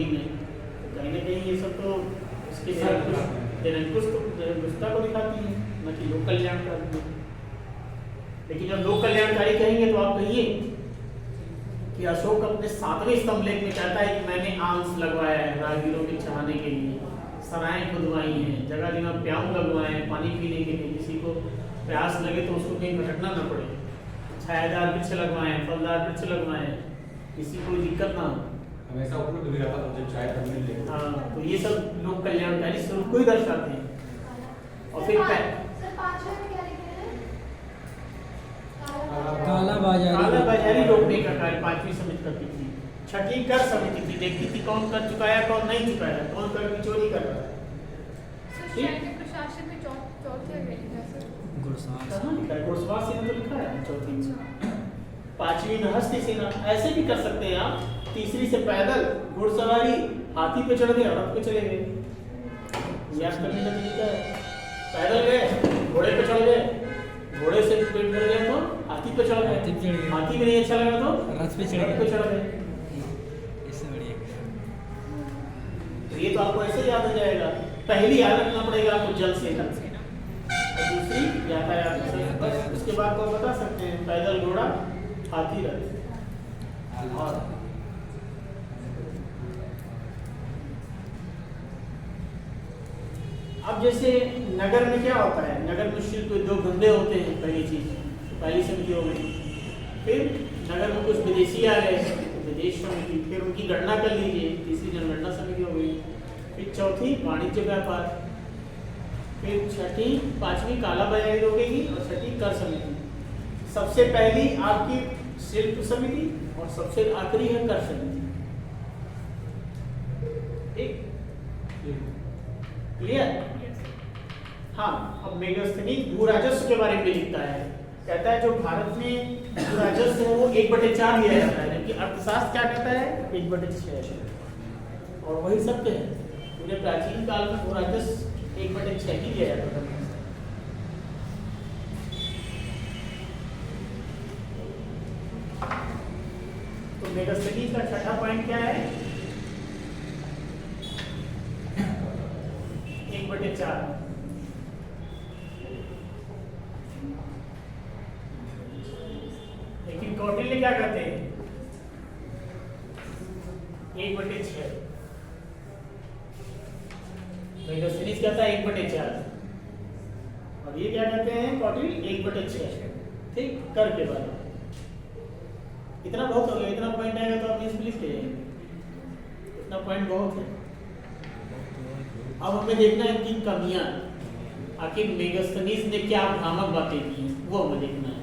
होली में, तो कहीं ना कहीं ये सब तो इसके निरंकुश तो निरंकुशता को दिखाती है, न कि लोक कल्याणकारी। लेकिन जब लोक कल्याणकारी कहेंगे तो आप कहिए कि अशोक अपने 7वें स्तंभ लेख में कहता है कि मैंने आंस लगवाया है राहगीरों के चढ़ाने के लिए, सराएं खुदवाई हैं, जगह जगह प्याऊ लगवाए हैं पानी पीने के लिए, किसी को प्यास लगे तो उसको कहीं भटकना ना पड़े, छायादार वृक्ष लगवाए हैं, फलदार वृक्ष लगवाए हैं, किसी को दिक्कत ना हो, हमेशा उपलब्ध भी रहता था जब चाय करने लगे। हाँ, तो ये सब लोक कल्याणकारी स्वरूप को ही दर्शाते हैं। और फिर काला बाजारी रोकने का कार्य 5वीं समिति करती थी। 6ठी कर समिति थी, देखती थी कौन कर चुकाया कौन नहीं चुकाया, कौन कर की चोरी कर रहा है। प्रशासन में चौथे घुड़सवार सेना तो लिखा है चौथी में। 5वीं में हस्ती सेना, ऐसे भी कर सकते हैं आप। 3री से पैदल घुड़सवारी, हाथी पे चढ़ गए, रथ पे चले गए, याद करने का तरीका है। पैदल गए, घोड़े पे चढ़ गए, घोड़े से पेट भर गए तो हाथी पे चढ़ गए, हाथी में नहीं अच्छा लगा तो रथ पे चढ़ गए। इससे बढ़िया तो ये तो आपको ऐसे याद हो जाएगा। पहली याद रखना पड़ेगा आपको जल सेना, और दूसरी यातायात से, बस उसके बाद तो बता सकते हैं पैदल घोड़ा, हाथी, रथ। और अब जैसे नगर में क्या होता है, नगर में शिल्प उद्योग धंधे होते हैं, पहली चीज तो पहली समिति हो गई। फिर नगर में कुछ विदेशी आ गए तो विदेश समिति, फिर उनकी गणना कर लीजिए, 3री जनगणना समिति हो गई। फिर 4थी वाणिज्य व्यापार, फिर 6ठी 5वीं काला बाजारी रोकेगी, और 6ठी कर समिति। सबसे पहली आपकी शिल्प समिति और सबसे आखिरी है कर समिति। क्लियर? हाँ, अब मेगास्थनीज भू राजस्व के बारे में लिखता है, कहता है जो भारत में भू राजस्व है वो 1/4 दिया जाता है, जबकि अर्थशास्त्र क्या कहता है 1/6, और वही सत्य है। पूरे प्राचीन काल में भू राजस्व 1/6 ही दिया जाता था। तो मेगास्थनीज का 6ठा पॉइंट क्या है, 1/4। लेकिन कौटिल्य क्या करते हैं 1/6, मेगास्थनीज कहता है 1/4, और ये क्या कहते हैं कौटिल्य 1/6। ठीक, कर के बाद इतना बहुत हो गया, इतना पॉइंट आएगा तो आप इसमें लिख लीजिए, इतना पॉइंट बहुत है। अब हमें देखना है इनकी कमियां, आखिर मेगास्थनीज ने क्या भ्रामक बातें की हैं वो हमें देखना है,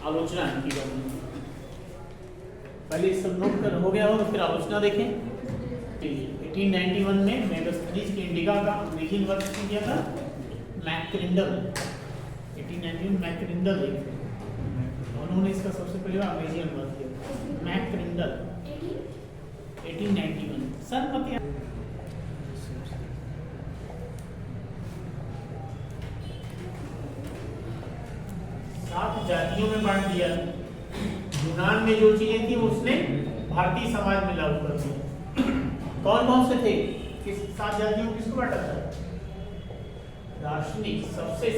आलोचना इनकी करनी है। पहले सब नोट कर हो गया हो तो फिर आलोचना देखें। 1891 में मेगास्थनीज के इंडिका का अंग्रेजी अनुवाद किया था मैकक्रिंडल। 1891 मैकक्रिंडल, उन्होंने इसका सबसे पहले अंग्रेजी अनुवाद किया, मैकक्रिंडल 1891। सर मत 7 जातियों में बांट दिया। यूनान में जो चीजें थी उसने भारतीय समाज में लागू कर दिया। कौन कौन से थे, किस 7 जातियों को किसको बांटा था? दार्शनिक,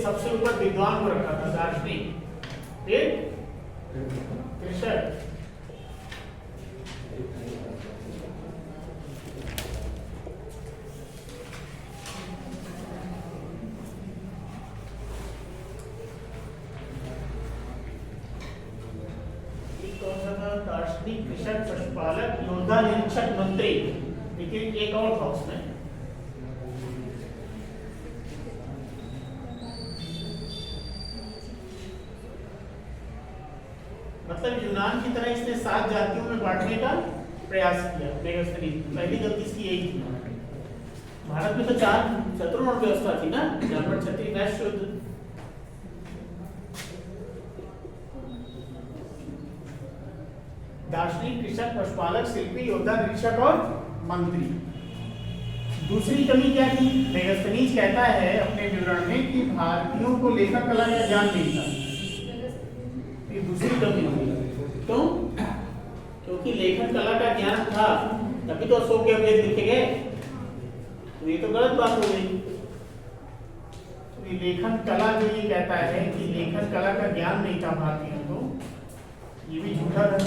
सबसे ऊपर विद्वान को रखा था दार्शनिक, फिर कृषक, दार्शनिक, कृषक, पशुपालक, योद्धा, निरीक्षक, मंत्री। लेकिन एक और था उसमें, मतलब यूनान की तरह इसने 7 जातियों में बांटने का प्रयास किया मेगास्थनीज। पहली गलती इसकी यही थी। भारत में तो 4 चतुर्वर्ण व्यवस्था थी ना, ब्राह्मण, क्षत्रिय, वैश्य, शूद्र। दार्शनिक, कृषक, पशुपालक, शिल्पी, योद्धा, निरीक्षक और मंत्री। दूसरी कमी क्या थी? मेगास्थनीज कहता है अपने विवरण में कि भारतीयों को लेखा कला का ज्ञान नहीं था। ये दूसरी कमी हुई। क्यों? क्योंकि लेखन कला का ज्ञान था तभी तो अशोक के अवैध लिखे गए, तो ये तो गलत बात हो गई। तो ये लेखन कला जो ये कहता है कि लेखन कला का ज्ञान नहीं था भारतीयों को, ये भी झूठा था।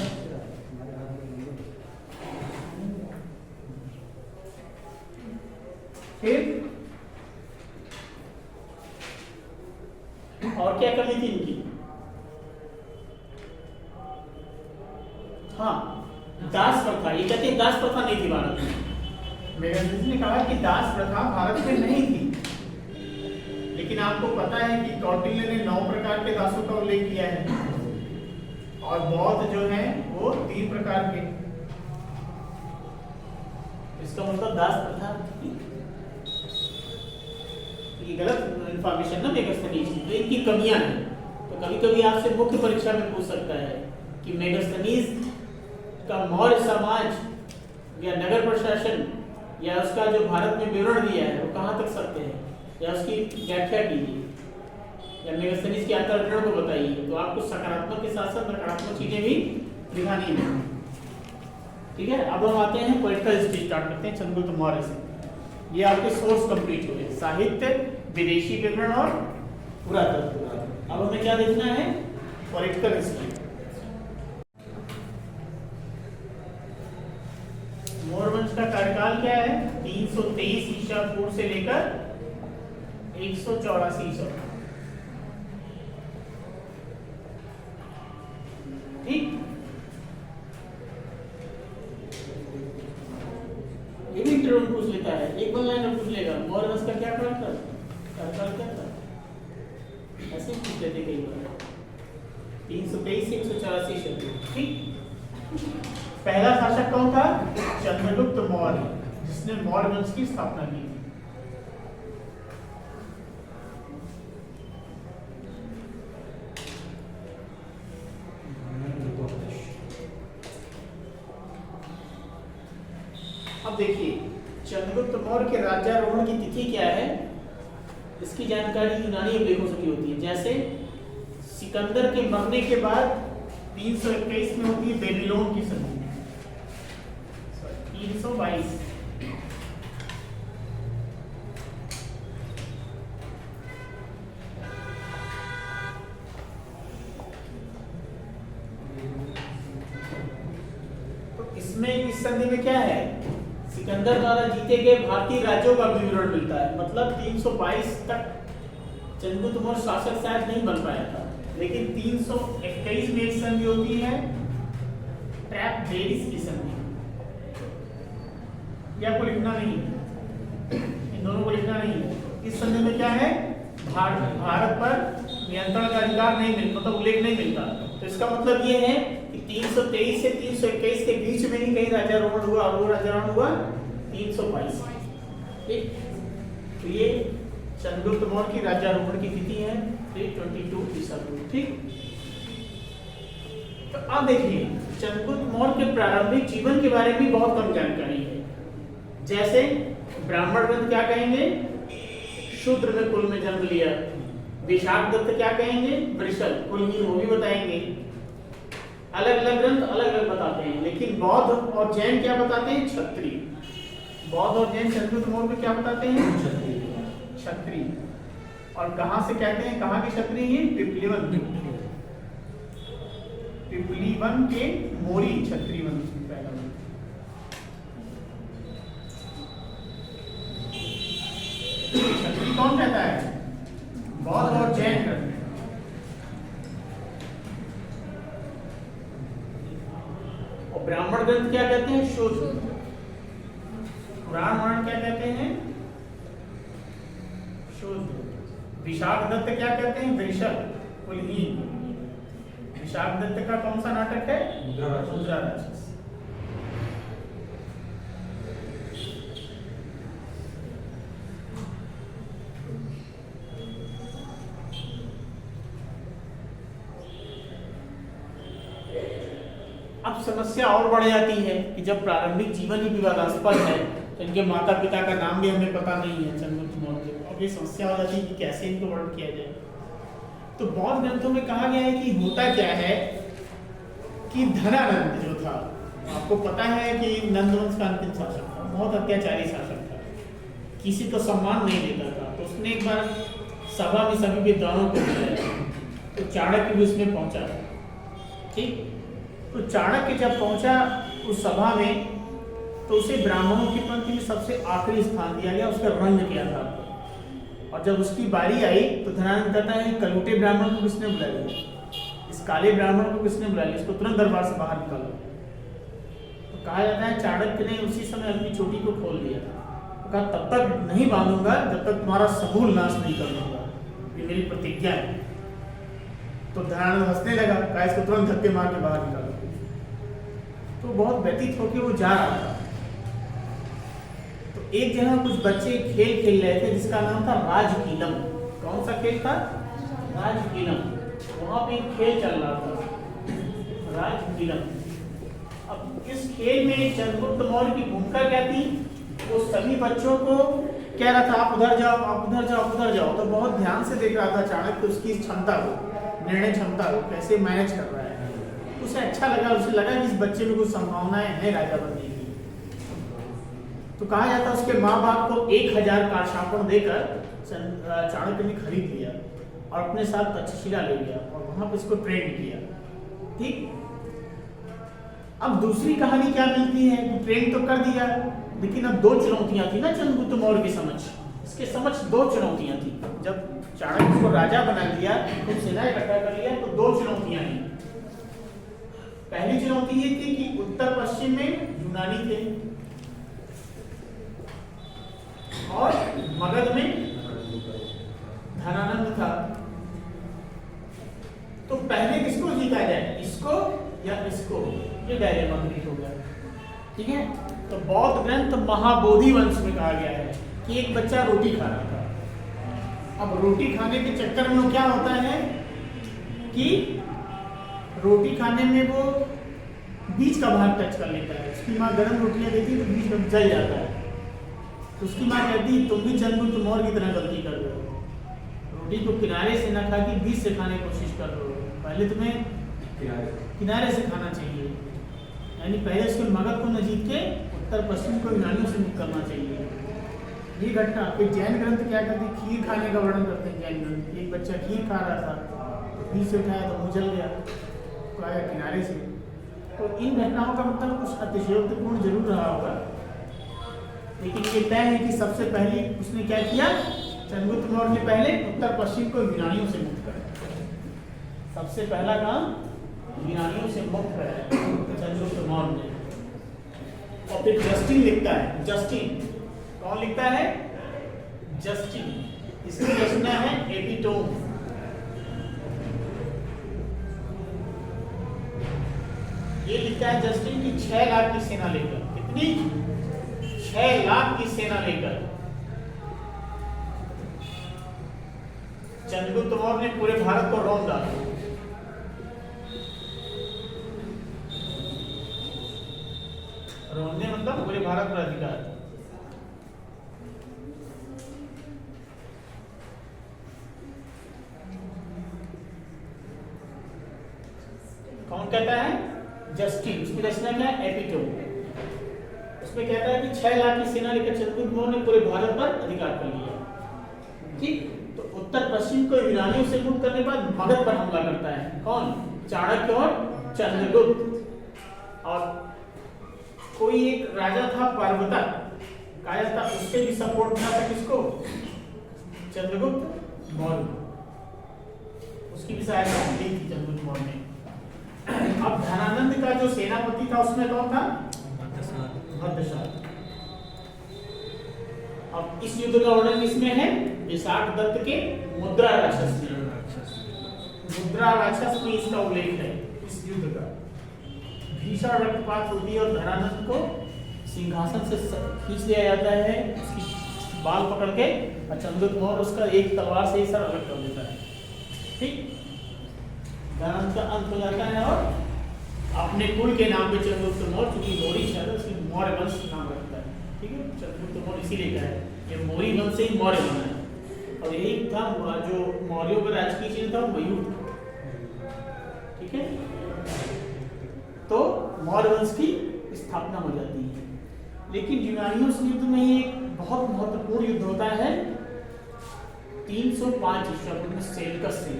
फिर और क्या कमी थी इनकी? हाँ, दास प्रथा। ये कहते हैं दास प्रथा नहीं थी भारत में। मेगास्थनीज ने कहा कि दास प्रथा भारत में नहीं थी, लेकिन आपको पता है कि कौटिल्य ने 9 प्रकार के दासों का उल्लेख किया है और बौद्ध जो है वो 3 प्रकार के। इसका मतलब दास प्रथा थी। ये गलत इंफॉर्मेशन ना मेगास्थनीज की, तो इनकी कमियां हैं। तो कभी कभी आपसे मुख्य परीक्षा में पूछ सकता है कि मेगास्थनीज का मौर्य समाज या नगर प्रशासन या उसका जो भारत में विवरण दिया है वो कहाँ तक सत्य है, या उसकी व्याख्या कीजिए, या मेगास्थनीज के अंतर्ग्रहण को बताइए। तो आपको सकारात्मक के साथ साथ नकारात्मक चीजें भी दिखानी है। ठीक है, अब हम आते हैं पॉलिटिकल हिस्ट्री स्टार्ट करते हैं चंद्रगुप्त मौर्य से। ये आपके सोर्स कंप्लीट हुए, साहित्य, विदेशी विवरण और पुरातत्व। अब हमें क्या देखना है? Political history. मौर्य वंश का कार्यकाल क्या है? 323 ईसा पूर्व से लेकर 184 ईसा। ठीक, ये भी इंटरव्यू में पूछ लेता है, एक 1 लाइन में पूछ लेगा मौर्य वंश का क्या कार्यकाल क्या था, ऐसे ही पूछ लेते कई बार। 323 से 184 ईसा। ठीक, पहला शासक कौन था? चंद्रगुप्त मौर्य, जिसने मौर्य वंश की स्थापना की थी। अब देखिए चंद्रगुप्त मौर्य के राज्यारोहण की तिथि क्या है, इसकी जानकारी यूनानी अभिलेखों से भी होती है। जैसे सिकंदर के मरने के बाद 321 में होती है बेबीलोन की संधि, 322। तो इसमें इस संधि में क्या है? सिकंदर द्वारा जीते गए भारतीय राज्यों का विवरण मिलता है। मतलब 322 तक चंद्रगुप्त मौर्य शासक शायद नहीं बन पाया था, लेकिन 321 में एक संधि होती है ट्रैप बेरिस की संधि। ये आपको लिखना नहीं है, इन दोनों को लिखना नहीं है। इस संधि में क्या है? भारत पर नियंत्रण का अधिकार नहीं मिलता, मतलब उल्लेख नहीं मिलता। तो इसका मतलब ये है कि 323 से 321 के बीच में ही कहीं राज्यारोहण हुआ, और वो राज्यारोहण हुआ 322। ठीक, तो ये चंद्रगुप्त मौर्य की राज्यारोहण की तिथि है 322 ईसा पूर्व। ठीक, तो अब देखिए चंद्रगुप्त मौर्य के प्रारंभिक जीवन के बारे में बहुत कम जानकारी है। जैसे ब्राह्मण ग्रंथ क्या कहेंगे? शूद्र में कुल में जन्म लिया। विशाख दत्त क्या कहेंगे? वृषभ कुलहीन, वो भी बताएंगे। अलग अलग ग्रंथ अलग अलग बताते हैं, लेकिन बौद्ध और जैन क्या बताते हैं? क्षत्रिय। बौद्ध और जैन चंद्रगुप्त मौर्य को क्या बताते हैं? क्षत्रिय। और कहां से कहते हैं, कहां के क्षत्रिय? पिपलीवन के मोरी क्षत्रिय वंश में पैदा हुए। क्षत्रिय कौन कहता है? बौद्ध और जैन ग्रंथ। और ब्राह्मण ग्रंथ क्या कहते हैं? शूद्र। ब्राह्मण क्या कहते हैं? शूद्र। विशाख दत्त क्या कहते हैं? वृषभ कुलहीन। विशाख दत्त का कौन सा नाटक है? मुद्रा राक्षस। अब समस्या और बढ़ जाती है कि जब प्रारंभिक जीवन ही विवादास्पद है, तो इनके माता पिता का नाम भी हमें पता नहीं है चंद्रगुप्त मौर्य। अब ये समस्या हो जाती है कि कैसे इनको वर्णन किया जाए। तो बौद्ध ग्रंथों में कहा गया है कि होता क्या है कि धनानंद जो था आपको पता है कि नंदवंश का अंतिम शासक था, बहुत अत्याचारी शासक था, किसी को सम्मान नहीं देता था। तो उसने एक बार सभा में सभी विद्वानों को बुलाया, तो चाणक्य भी उसमें पहुंचा। ठीक, तो चाणक्य जब पहुंचा उस सभा में तो उसे ब्राह्मणों की पंक्ति में सबसे आखिरी स्थान दिया गया, उसका रंग किया था। और जब उसकी बारी आई तो धनानंद कहता है कलूटे ब्राह्मण को किसने बुला लिया, इस काले ब्राह्मण को किसने बुला लिया, इसको तुरंत दरबार से बाहर निकालो। तो कहा जाता है चाणक्य ने उसी समय अपनी चोटी को खोल दिया, तो कहा तब तक नहीं बांधूंगा जब तक तुम्हारा समूल नाश नहीं कर लूंगा, ये मेरी प्रतिज्ञा है। तो धनानंद हंसने लगा, कहा इसको तुरंत धक्के मार के बाहर निकालो। तो बहुत व्यतीत होकर वो जा रहा था, तो एक जगह कुछ बच्चे खेल खेल रहे थे जिसका नाम था राजकीलम। कौन सा खेल था? राजकीलम। वहां पे एक खेल चल रहा था, राजकीलम। अब इस खेल में चंद्रगुप्त मौर्य की भूमिका क्या थी? वो सभी बच्चों को कह रहा था आप उधर जाओ, आप उधर जाओ, आप उधर जाओ। तो बहुत ध्यान से देख रहा था चाणक्य उसकी क्षमता को, निर्णय क्षमता को, कैसे मैनेज कर रहा है। उसे अच्छा लगा, उसे लगा कि इस बच्चे में कुछ संभावनाएं हैं राजा बनने की। तो कहा जाता है उसके माँ बाप को 1000 कारशापण देकर चाणक्य ने खरीद लिया और अपने साथ तक्षशिला ले गया और वहां पर इसको ट्रेन किया। ठीक, अब दूसरी कहानी क्या मिलती है कि ट्रेन तो कर दिया, लेकिन अब 2 चुनौतियां थी ना चंद्रगुप्त मौर्य के समक्ष। इसके समक्ष 2 चुनौतियां थी। जब चाणक्य को राजा बना दिया, तो सेना इकट्ठा कर लिया, तो 2 चुनौतियां थी। पहली चुनौती ये थी कि उत्तर पश्चिम में यूनानी थे और मगध में धनानंद था। तो पहले किसको जीता जाए, इसको या इसको? ये डायलेमा क्रिएट हो गया। ठीक है, तो बौद्ध ग्रंथ महाबोधि वंश में कहा गया है कि एक बच्चा रोटी खा रहा था। अब रोटी खाने के चक्कर में वो क्या होता है कि रोटी खाने में वो बीच का भाग टच कर लेता है। उसकी माँ गर्म रोटियां देती है तो बीच में जल जाता है। तो उसकी माँ कहती तुम भी चंद्रगुप्त मौर्य की तरह गलती कर रहे हो, रोटी को किनारे से ना खा के बीच से खाने की कोशिश कर रहे हो। पहले तुम्हें किनारे से खाना चाहिए, यानी पहले उसके मगध को न जीत के उत्तर पश्चिम को यूनानियों से मुक्त करना चाहिए। ये घटना एक जैन ग्रंथ क्या करते हैं, खीर खाने का वर्णन करते हैं जैन ग्रंथ। एक बच्चा खीर खा रहा था, तो बीच से उठाया तो मुँह जल गया, तो आया किनारे से। तो इन घटनाओं का मतलब कुछ अतिशयोक्तिपूर्ण जरूर रहा होगा, लेकिन ये तय है कि सबसे पहले उसने क्या किया, चंद्रगुप्त मौर्य ने पहले उत्तर पश्चिम को यूनानियों से मुक्त कराया। सबसे पहला काम यूनानियों से मुक्त कराया चंद्रगुप्त मौर्य ने। और फिर जस्टिन लिखता है, जस्टिन कौन लिखता है? जस्टिन। इसकी रचना है एपिटोम। ये लिखता है जस्टिन की 6 लाख की सेना लेकर। कितनी? 6 लाख की सेना लेकर चंद्रगुप्त मौर्य ने पूरे भारत को रौंद डाला। रौंदने मतलब पूरे भारत पर अधिकार। कौन कहता है? जस्टिन। उसकी रचना क्या है? एपिटोम। उसमें कहता है कि 6 लाख की सेना लेकर चंद्रगुप्त मौर्य ने पूरे भारत पर अधिकार कर लिया। ठीक, तो उत्तर पश्चिम को यूनानियों से मुक्त करने के बाद मगध पर हमला करता है। कौन? चाणक्य और चंद्रगुप्त। और कोई एक राजा था पर्वतक, कहा जाता उससे भी सपोर्ट मिला था किसको? चंद्रगुप्त मौर्य। उसकी भी सहायता ली थी चंद्रगुप्त मौर्य ने। अब धनानंद का जो सेनापति था उसमें कौन था? भद्रशाल। अब इस युद्ध का वर्णन किसमें है? विशाख दत्त के मुद्रा राक्षस में। मुद्रा राक्षस में इसका उल्लेख है, इस युद्ध का। भीषण रक्तपात होती है और धनानंद को सिंहासन से खींच लिया जाता है, उसकी बाल पकड़ के, और चंद्रगुप्त मौर्य उसका एक तलवार से ही सर अलग कर देता है। ठीक, धनानंद का अंत हो जाता है और अपने कुल के नाम पे चंद्रगुप्त मौर्य, चूंकि मौर्य शब्द उसकी मौर्य वंश नाम रखता है। ठीक है, चंद्रगुप्त मौर्य इसीलिए कहा है, ये मौर्य वंश से ही मौर्य बना है। और यही था जो मौर्यों का राजकीय चिन्ह था, मयूर था। ठीक है, तो मौर्य वंश की स्थापना हो जाती है। लेकिन यूनानियों से युद्ध में एक बहुत महत्वपूर्ण युद्ध होता है 305 ईस्वी पूर्व में सेल्यूकस से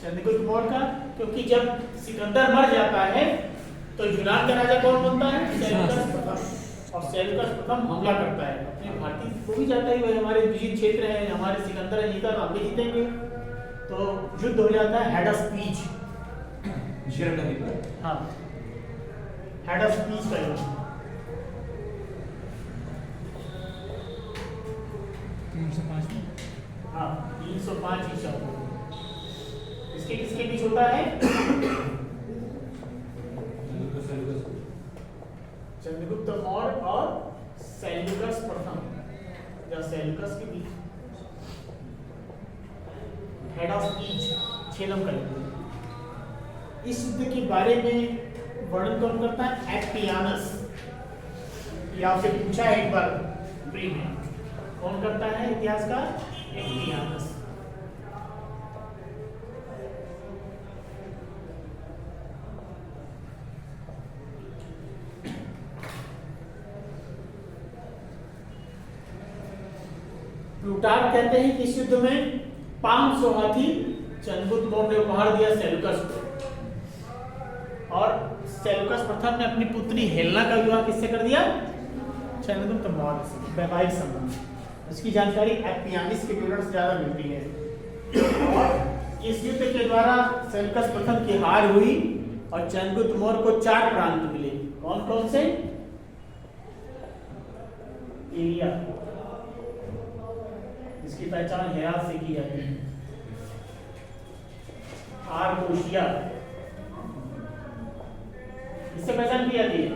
चंद्रगुप्त मौर्य का, क्योंकि जब सिकंदर मर जाता है तो यूनान का राजा कौन बनता है? सेल्यूकस प्रथम। और सेल्यूकस प्रथम हमला करता है अपने भारतीय को भी जाता है, वह हमारे विजित क्षेत्र है, हमारे सिकंदर है, जीता तो हम भी जीतेंगे। तो युद्ध हो जाता है हेडस्पीच। हाँ, हेडस्पीच का युद्ध 305 में। हाँ 305 ईसा पूर्व। इसके किसके बीच होता है? चंद्रगुप्त मौर्य और सेल्यूकस प्रथम या सेल्यूकस के बीच हेड ऑफ स्पीच छेदम का युद्ध। इस युद्ध के बारे में वर्णन कौन करता है? एप्पियानस। ये आपसे पूछा है एक बार प्री में, कौन करता है इतिहास का? एप्पियानस। प्लूटार्क कहते हैं कि इस युद्ध में 500 हाथी चंद्रगुप्त मौर्य ने उपहार दिया सेल्यूकस को, और सेल्यूकस प्रथम ने अपनी पुत्री हेलेना का विवाह किससे कर दिया? चंद्रगुप्त मौर्य से, वैवाहिक संबंध। इसकी जानकारी एप्पियानिस के विवरण से ज्यादा मिलती है। और इस युद्ध के द्वारा सेल्यूकस प्रथम की हार हुई और चंद्रगुप्त मौर्य को 4 प्रांत मिले। कौन कौन से? एरिया, इसकी पहचान हेरात से की जाती है। आर्कोशिया, इससे पहचान की जाती है।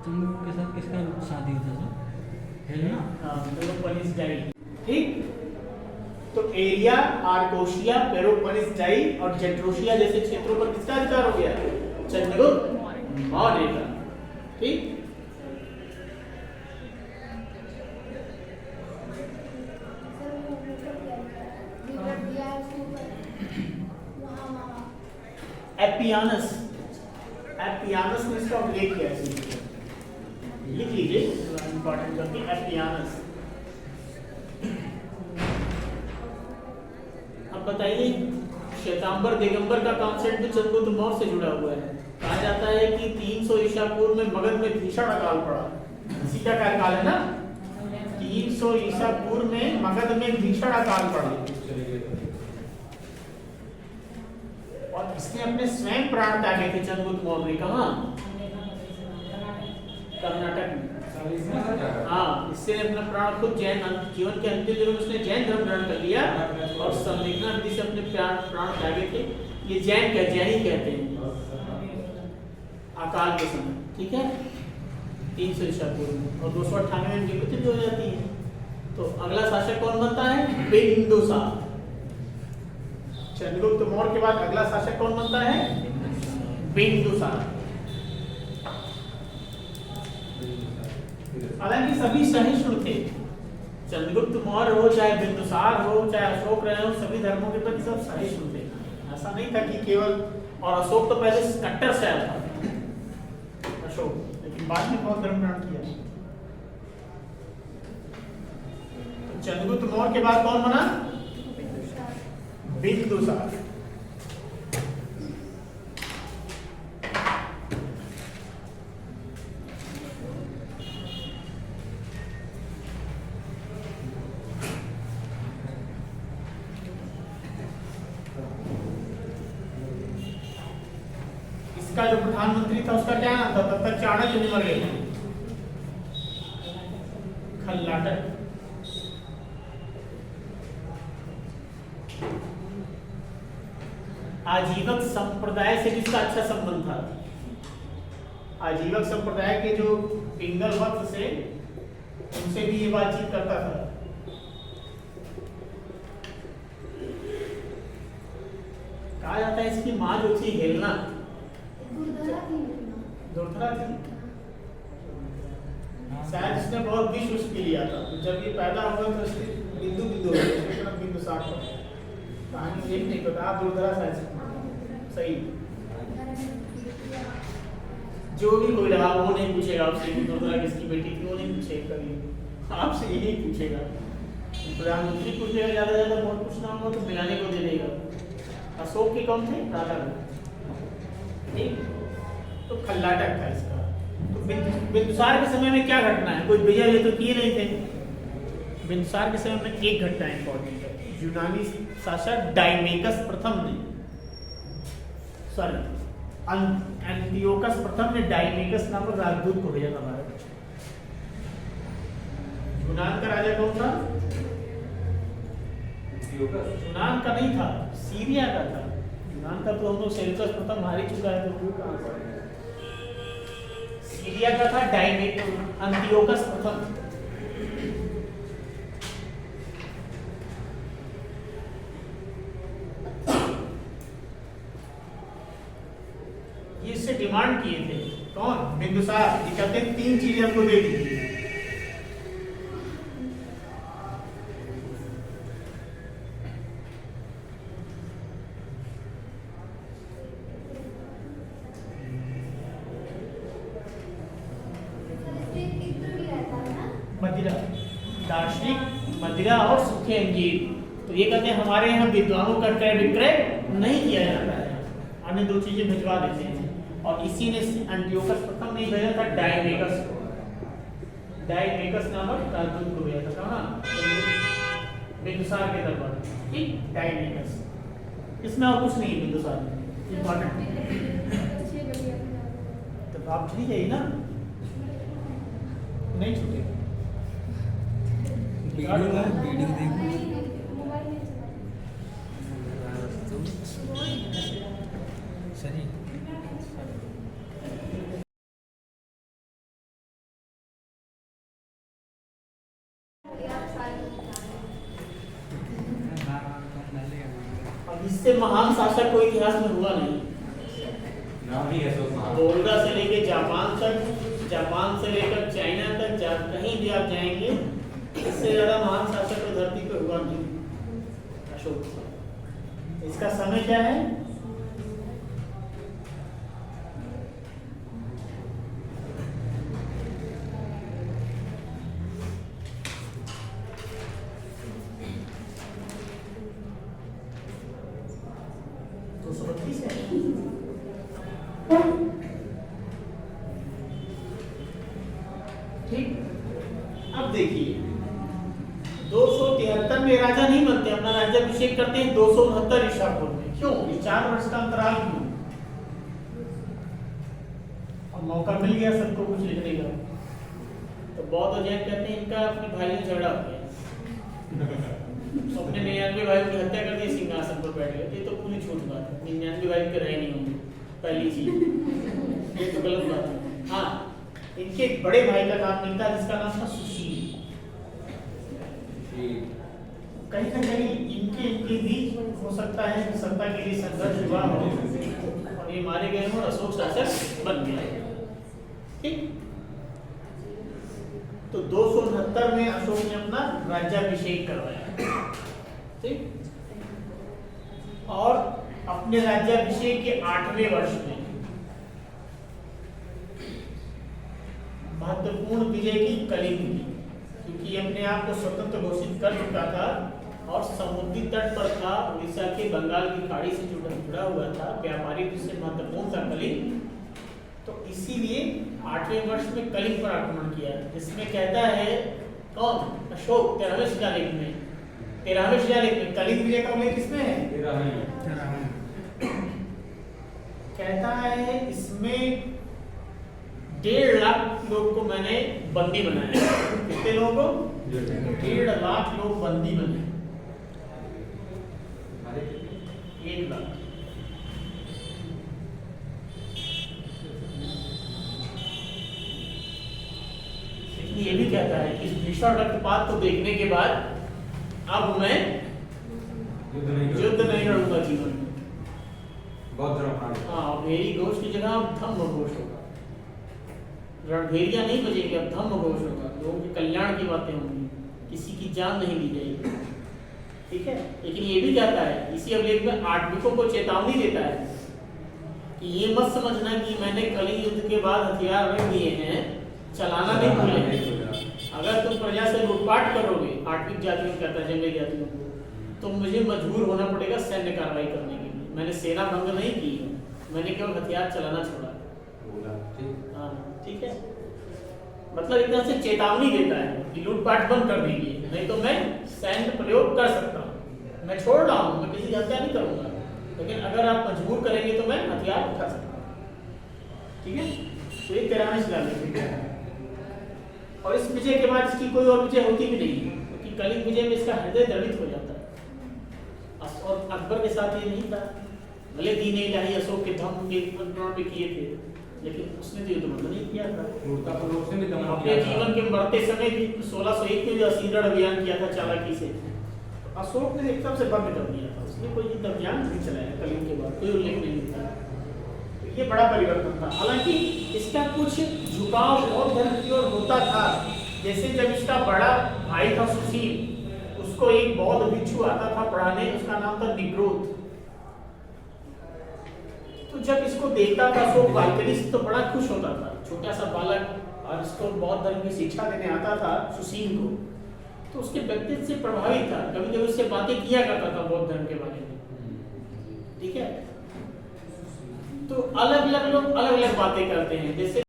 चंद्रगुप्त के साथ किसका शादी था सर? हेलेना। पेलोपोनेसडाई। ठीक, तो एरिया, आर्कोशिया, पेलोपोनेसडाई और जेट्रोशिया जैसे क्षेत्रों पर किसका अधिकार हो गया? चंद्रगुप्त मौर्य का। ठीक, एप्पियानस, एप्पियानस ने इसका उल्लेख किया है, लिख लीजिए इंपॉर्टेंट करके एप्पियानस। अब बताइए, श्वेतांबर दिगंबर का कॉन्सेप्ट भी चंद्रगुप्त मौर्य से जुड़ा हुआ है। कहा जाता है कि 300 ईसा पूर्व में मगध में भीषण अकाल पड़ा। इसी का काल है ना, 300 ईसा पूर्व में मगध में भीषण अकाल पड़ा और इसने अपने स्वयं प्राण त्यागे थे। चंद्रगुप्त मौर्य कहाँ? कर्नाटक में। हाँ, इससे अपना प्राण खुद जैन जीवन के अंतिम दिनों में उसने जैन धर्म ग्रहण कर लिया और संलिग्ना विधि से अपने प्राण त्यागे थे। ये जैन ही कहते हैं अकाल के समय। ठीक है, 300 ईसा पूर्व में, और 298 में इनकी मृत्यु भी हो जाती है। तो अगला शासक कौन बनता है? बिंदुसार। चंद्रगुप्त मौर्य के बाद अगला शासक कौन बनता है? बिंदुसार। हालांकि सभी सहिष्णु थे, चंद्रगुप्त मौर्य हो चाहे बिंदुसार हो चाहे अशोक रहे हो, सभी धर्मों के प्रति सब सहिष्णु थे। ऐसा नहीं था कि केवल, और अशोक तो पहले कट्टर शैव था अशोक, लेकिन बाद में बहुत धर्म ग्रहण किया। तो चंद्रगुप्त मौर्य के बाद कौन बना? बिंदुसार। इसका जो प्रधानमंत्री था उसका क्या नाम था? तब तक चाणक्य नहीं मर गए थे। खल्लाटक। आजीवक संप्रदाय से किसका अच्छा संबंध था? आजीवक संप्रदाय के जो पिंगल वंश से, उनसे भी ये बातचीत करता था। कहा जाता है इसकी माँ जो थी हेलेना, दुर्धरा थी, शायद इसने बहुत विष उसके लिया था। जब ये पैदा हुआ तो इसके बिंदु हो गया, 60 पर कहानी मुझे नहीं पता, आप दूरदराज शायद सही। जो भी कोई रहा वो नहीं पूछेगा आपसे कि दूरदराज किसकी बेटी थी, वो नहीं पूछेगा कभी, आपसे यही पूछेगा। प्रधानमंत्री पूछेगा ज़्यादा ज़्यादा बहुत पूछना होगा तो मिलाने को दे देगा। अशोक के कौन थे? राजा। ठीक, तो खल्लाटक था इसका। तो बिंदुसार के समय में क्या घटना है, कोई विजय तो किए नहीं थे। बिंदुसार के समय में एक घटना इंपॉर्टेंट है, यूनानी शासक डायमेकस प्रथम ने, सॉरी एंटियोकस प्रथम ने डायमेकस नामक राजदूत को भेजा था भारत। यूनान का राजा कौन था? यूनान का नहीं था, सीरिया का था। यूनान का तो हम लोग सेल्यूकस प्रथम हार ही चुका है, तो वो कहां से? सीरिया का था एंटियोकस प्रथम। ये इससे डिमांड किए थे कौन? बिंदुसार। ये कहते हैं 3 चीजें हमको दे दीजिए। मदिरा, दार्शनिक मदिरा और सूखे अंजीर। तो ये कहते हैं हमारे यहाँ विद्वानों का क्रय विक्रय नहीं किया जाता है, अन्य 2 चीजें भिजवा देते हैं। और इसी ने एंटियोकस प्रथम ने भेजा था डायमेकस को, डायमेकस नामक राजदूत को भेजा था। कहाँ? बिंदुसार के दरबार। ठीक, डायमेकस। इसमें और कुछ नहीं है बिंदुसार में इंपॉर्टेंट। तो आप चली जाइए ना, नहीं छूटे। वीडियो देखो सही। अब इससे महान शासक कोई इतिहास में हुआ नहीं। नाम ही है सब महान। बोल्गा से लेके जापान तक, जापान से लेकर चाइना तक, कहीं भी आप जाएंगे इससे ज्यादा महान शासक तो धरती पे हुआ नहीं, अशोक। इसका समय क्या है? ठीक, अब देखिए 273 में राजा नहीं बनते, अपना राज्याभिषेक करते हैं 269 ईसा पूर्व में। क्यों? ये 4 वर्ष का अंतराल क्यों? अब मौका मिल गया सबको कुछ लिखने का, तो बौद्ध जैन कहते हैं इनका अपने भाई से झगड़ा हो गया, अपने 99 भाइयों की हत्या कर दी, सिंहासन पर बैठ गए। ये तो पूरी झूठ बात है, 99 भाई के रहे नहीं होंगे, पहली चीज ये तो गलत बात है। हाँ, इनके एक बड़े भाई का नाम मिलता है जिसका नाम था सुशील। कहीं ना कहीं इनके बीच हो सकता है कि सत्ता के लिए संघर्ष हुआ हो और ये मारे गए हो, अशोक शासक बन गया। ठीक, तो 269 में अशोक ने अपना राज्याभिषेक करवाया। ठीक, और अपने राज्याभिषेक के 8वें वर्ष में महत्वपूर्ण विजय की कलिंग की, क्योंकि अपने आप को स्वतंत्र घोषित कर चुका था और समुद्री तट पर था, उड़ीसा के बंगाल की खाड़ी से जुड़ा हुआ था, व्यापारिक दृष्टि से महत्वपूर्ण था कलिंग। तो इसीलिए 8वें वर्ष में कलिंग पर आक्रमण किया, जिसमें कहता है कौन? अशोक 13वें शिलालेख में। 13वें शिलालेख में कलिंग विजय का उल्लेख किसमें है? 13वें। कहता है इसमें 1.5 लाख लोग को मैंने बंदी बनाया। कितने लोगों को? 1.5 लाख लोग बंदी बने। 1 लाख। लेकिन ये भी कहता है कि भीषण रक्तपात को देखने के बाद अब मैं युद्ध नहीं लड़ूंगा जीवन में। हाँ, मेरी घोष की जगह अब धम्म घोष होगा, रणभेरिया नहीं बजेगी, अब धम्म घोष होगा। लोगों के कल्याण की बातें होंगी, किसी की जान नहीं ली जाएगी। ठीक है, लेकिन ये भी कहता है इसी अभिलेख में आटविकों को चेतावनी देता है कि ये मत समझना कि मैंने कलिंग युद्ध के बाद हथियार रख दिए हैं, चलाना नहीं भूले। अगर तुम प्रजा से लूटपाट करोगे, आटविक जातियों को कहता है, जंगली जातियों को, तो मुझे मजबूर होना पड़ेगा सैन्य कार्रवाई करने के लिए। मैंने सेना भंग नहीं की, मैंने केवल हथियार चलाना छोड़ा। हाँ, ठीक है, मतलब एक तरह से चेतावनी देता है कि लूटपाट बंद कर दीजिए, नहीं तो मैं सैन्य प्रयोग कर सकता हूँ। मैं छोड़ रहा हूँ, मैं किसी की हत्या नहीं करूंगा, लेकिन अगर आप मजबूर करेंगे तो मैं हथियार उठा सकता हूँ। ठीक है, तो ये 13वें शिलालेख है। और इस विजय के बाद इसकी कोई और विजय होती भी नहीं है, क्योंकि कलिंग विजय में इसका हृदय द्रवित हो जाता है। और अकबर के साथ ये नहीं था, भले दीन इलाही अशोक के धम्म के नियंत्रण में किए थे, लेकिन उसने तो युद्ध बंद नहीं किया था। अपने जीवन के बढ़ते समय भी 1601 में जो असीरण अभियान किया था चालाकी से, अशोक ने एकदम से बंद कर दिया था। उसने कोई युद्ध अभियान नहीं चलाया कलिंग के बाद, कोई उल्लेख नहीं था। तो ये बड़ा परिवर्तन था। हालांकि इसका कुछ झुकाव बौद्ध धर्म की ओर होता था। जैसे जब इसका बड़ा भाई था सुशील, उसको एक बौद्ध भिक्षु आता था पढ़ाने, उसका नाम था निग्रोध। तो जब इसको देखता था अशोक बालकनी से तो बड़ा खुश होता था, छोटा सा बालक, और इसको बौद्ध धर्म की शिक्षा देने आता था सुशील को, तो उसके व्यक्तित्व से प्रभावित था। कभी कभी उससे बातें किया करता था बौद्ध धर्म के बारे में। ठीक है, तो अलग अलग लोग अलग अलग बातें करते हैं। जैसे